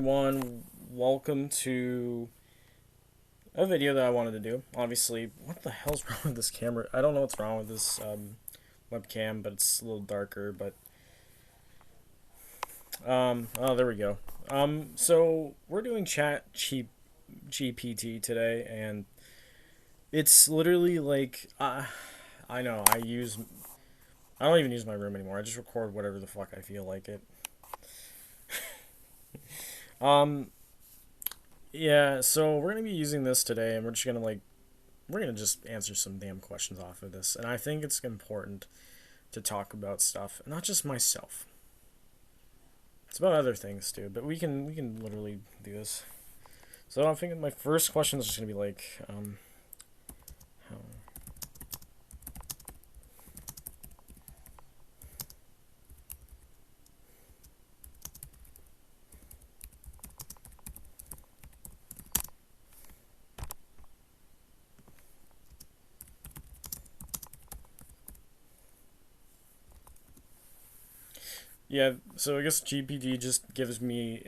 everyone, welcome to a video that I wanted to do. Obviously, what the hell's wrong with this camera? I don't know what's wrong with this webcam, but it's a little darker, but oh, there we go. So we're doing GPT today, and it's literally like, I know, I don't even use my room anymore. I just record whatever the fuck I feel like it. Um, yeah, so we're gonna be using this today, and we're gonna just answer some damn questions off of this. And I think it's important to talk about stuff, not just myself. It's about other things too, but we can literally do this. So I'm thinking my first question is just gonna be like, how yeah, so I guess GPT just gives me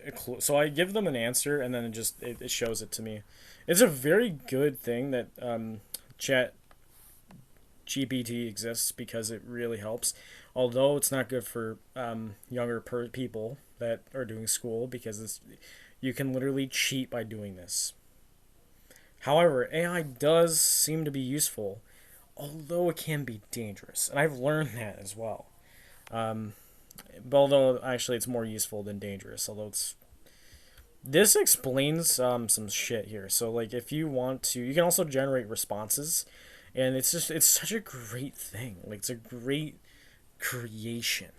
a clue. So I give them an answer, and then it shows it to me. It's a very good thing that Chat GPT exists because it really helps. Although it's not good for younger people that are doing school because you can literally cheat by doing this. However, AI does seem to be useful, although it can be dangerous, and I've learned that as well. Um, but although actually it's more useful than dangerous, although it's this explains some shit here. So like if you want to, you can also generate responses, and it's such a great thing. Like it's a great creation.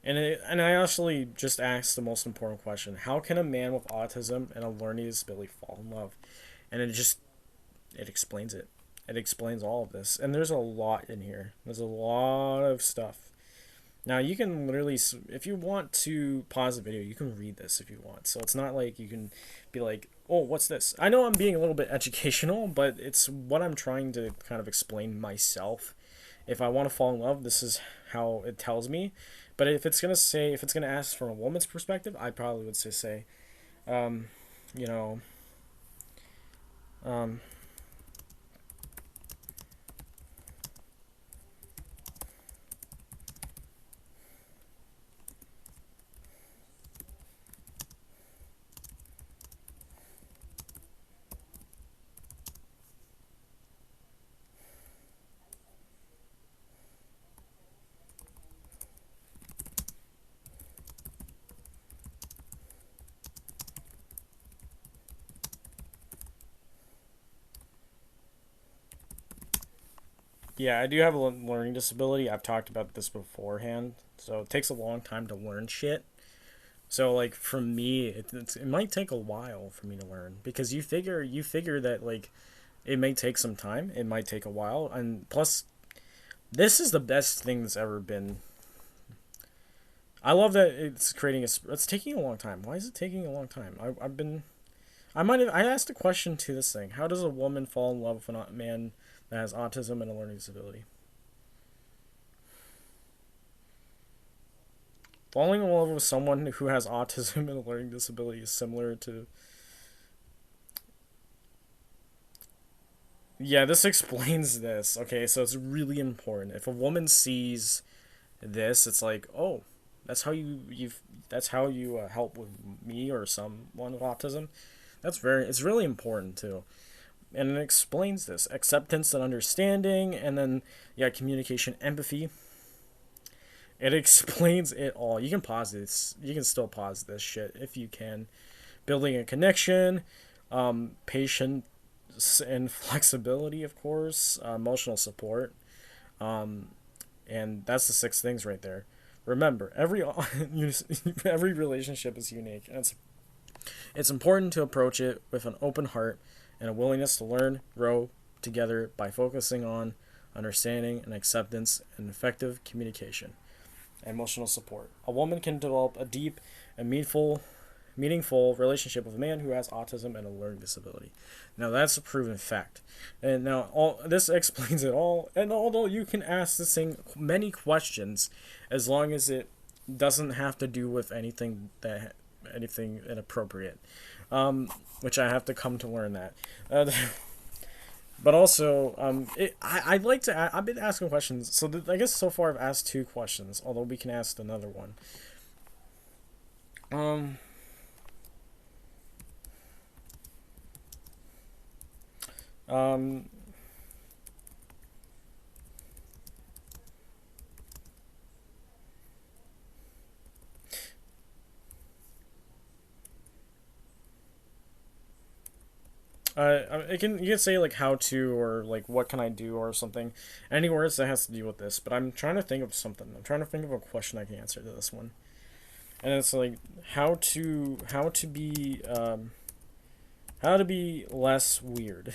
And I actually just asked the most important question: how can a man with autism and a learning disability fall in love? And it explains it. It explains all of this, and there's a lot in here. There's a lot of stuff. Now you can literally, if you want to pause the video, you can read this if you want. So it's not like you can be like, "Oh, what's this?" I know I'm being a little bit educational, but it's what I'm trying to kind of explain myself. If I want to fall in love, this is how it tells me. But if it's gonna ask from a woman's perspective, I probably would say, um, you know, um, yeah, I do have a learning disability. I've talked about this beforehand, so it takes a long time to learn shit. So like for me, it might take a while for me to learn because you figure that like it may take some time, it might take a while, and plus this is the best thing that's ever been. I love that it's creating a. It's taking a long time. Why is it taking a long time? I've been. I asked a question to this thing. How does a woman fall in love with a man that has autism and a learning disability? Falling in love with someone who has autism and a learning disability is similar to. Yeah, this explains this. Okay, so it's really important. If a woman sees this, it's like, oh, that's how you help with me or someone with autism. It's really important too. And it explains this acceptance and understanding, and then yeah, communication, empathy. It explains it all. You can pause this. You can still pause this shit if you can. Building a connection, patience and flexibility, of course, emotional support, um, and that's the six things right there. Remember, every relationship is unique, and it's important to approach it with an open heart and a willingness to learn, grow together by focusing on understanding and acceptance and effective communication and emotional support. A woman can develop a deep and meaningful relationship with a man who has autism and a learning disability. Now that's a proven fact. And now all this explains it all. And although you can ask this thing many questions, as long as it doesn't have to do with anything that anything inappropriate, which I have to come to learn that. Uh, but also, I'd like to. I've been asking questions, so I guess so far I've asked two questions. Although we can ask another one. Um, um, it can you can say like how to or like what can I do or something, any words that has to do with this. But I'm trying to think of something. I'm trying to think of a question I can answer to this one, and it's like how to be how to be less weird.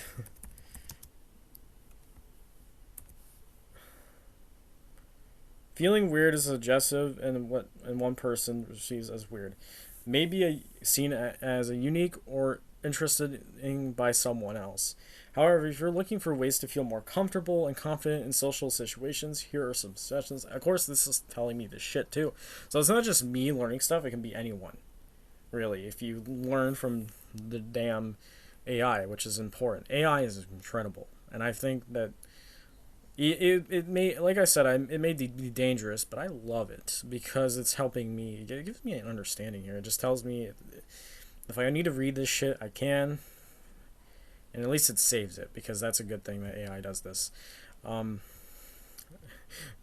Feeling weird is suggestive, and what and one person receives as weird, maybe seen as a unique or interested in by someone else. However, if you're looking for ways to feel more comfortable and confident in social situations, here are some suggestions. Of course, this is telling me this shit too, so it's not just me learning stuff. It can be anyone, really. If you learn from the damn AI, which is important. AI is incredible, and I think that it may, like I said, it may be dangerous, but I love it because it's helping me. It gives me an understanding here. It just tells me if I need to read this shit, I can, and at least it saves it because that's a good thing that AI does this. Um,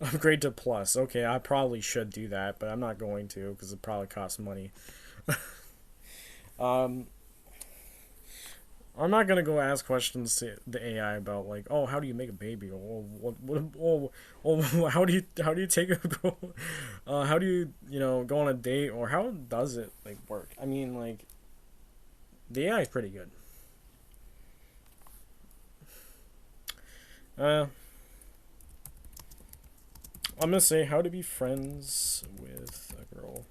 Upgrade to plus. Okay, I probably should do that, but I'm not going to because it probably costs money. Um, I'm not gonna go ask questions to the AI about like, oh, how do you make a baby, or how do you take a girl, how do you go on a date, or how does it like work? I mean, like the AI is pretty good. Uh, I'm gonna say how to be friends with a girl.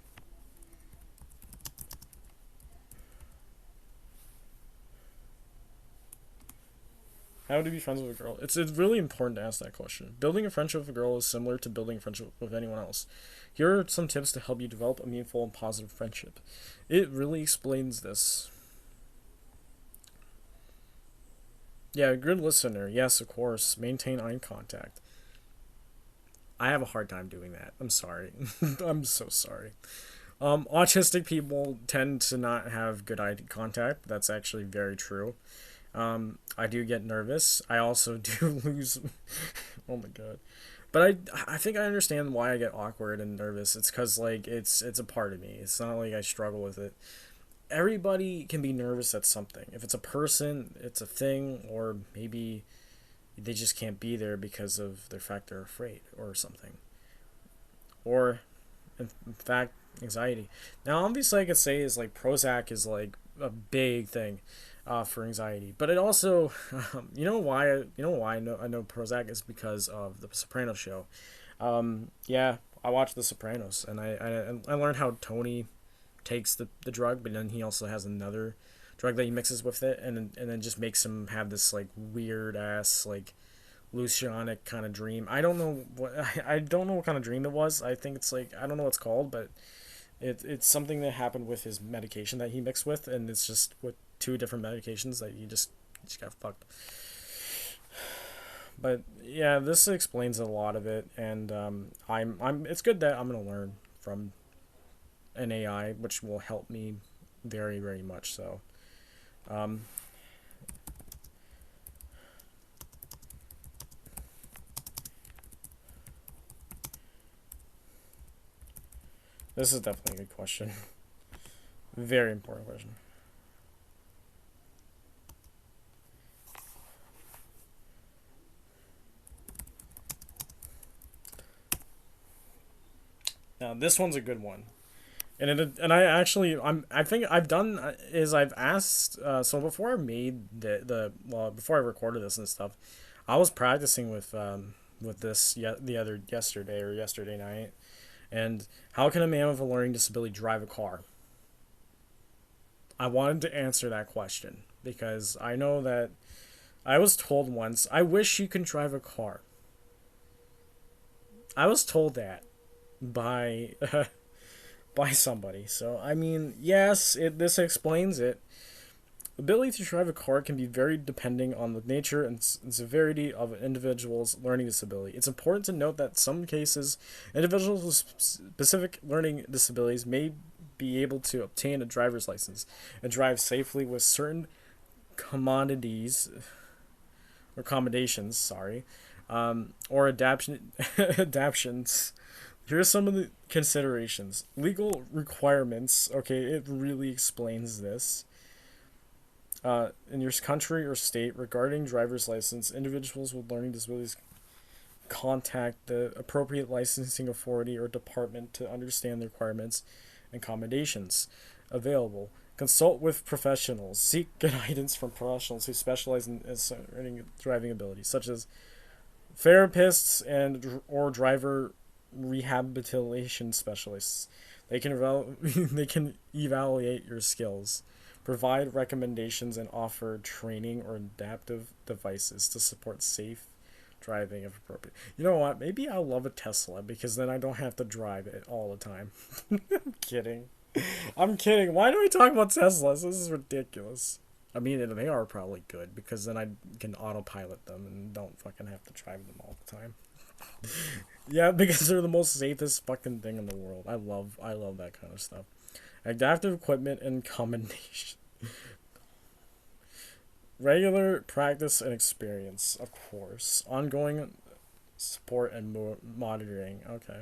How to be friends with a girl? It's really important to ask that question. Building a friendship with a girl is similar to building a friendship with anyone else. Here are some tips to help you develop a meaningful and positive friendship. It really explains this. Yeah, good listener. Yes, of course. Maintain eye contact. I have a hard time doing that. I'm sorry. I'm so sorry. Autistic people tend to not have good eye contact. That's actually very true. I do get nervous. I also do lose. Oh my god. But I think I understand why I get awkward and nervous. It's because like it's a part of me. It's not like I struggle with it. Everybody can be nervous at something. If it's a person, it's a thing, or maybe they just can't be there because of the fact they're afraid or something. Or in fact, anxiety. Now, obviously, I could say is like Prozac is like a big thing for anxiety, but it also, I know Prozac is because of the Sopranos show. Yeah, I watched The Sopranos, and I learned how Tony takes the drug, but then he also has another drug that he mixes with it, and then just makes him have this like weird ass like Lucianic kind of dream. I don't know what I don't know what kind of dream it was. I think it's like I don't know what it's called, but it's something that happened with his medication that he mixed with, and it's just with two different medications that you just got fucked. But yeah, this explains a lot of it, and I'm it's good that I'm gonna learn from an AI, which will help me very very much. So, um, this is definitely a good question. Very important question. Now this one's a good one. And I actually I think I've done is I've asked so before I made the well before I recorded this and stuff, I was practicing with this the other yesterday or yesterday night, and how can a man with a learning disability drive a car? I wanted to answer that question because I know that I was told once I wish you can drive a car. I was told that by by somebody. So I mean, yes, this explains it. The ability to drive a car can be very depending on the nature and severity of an individual's learning disability. It's important to note that in some cases, individuals with specific learning disabilities may be able to obtain a driver's license and drive safely with certain commodities or accommodations, sorry, or adaptions. Here's some of the considerations. Legal requirements. Okay, it really explains this. In your country or state regarding driver's license, individuals with learning disabilities contact the appropriate licensing authority or department to understand the requirements and accommodations available. Consult with professionals. Seek guidance from professionals who specialize in driving abilities, such as therapists and or driver rehabilitation specialists. They can they can evaluate your skills, provide recommendations, and offer training or adaptive devices to support safe driving if appropriate. You know what? Maybe I'll love a Tesla because then I don't have to drive it all the time. I'm kidding. I'm kidding. Why do we talk about Teslas? This is ridiculous. I mean, they are probably good because then I can autopilot them and don't fucking have to drive them all the time. Yeah, because they're the most safest fucking thing in the world. I love that kind of stuff. Adaptive equipment and combination. Regular practice and experience, of course. Ongoing support and monitoring. Okay.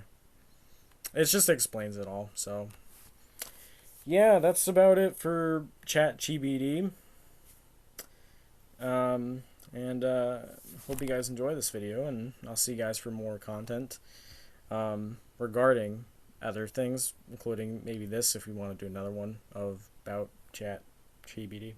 It just explains it all. So, yeah, that's about it for ChatGPT. And hope you guys enjoy this video, and I'll see you guys for more content regarding other things, including maybe this if we want to do another one about ChatGPT.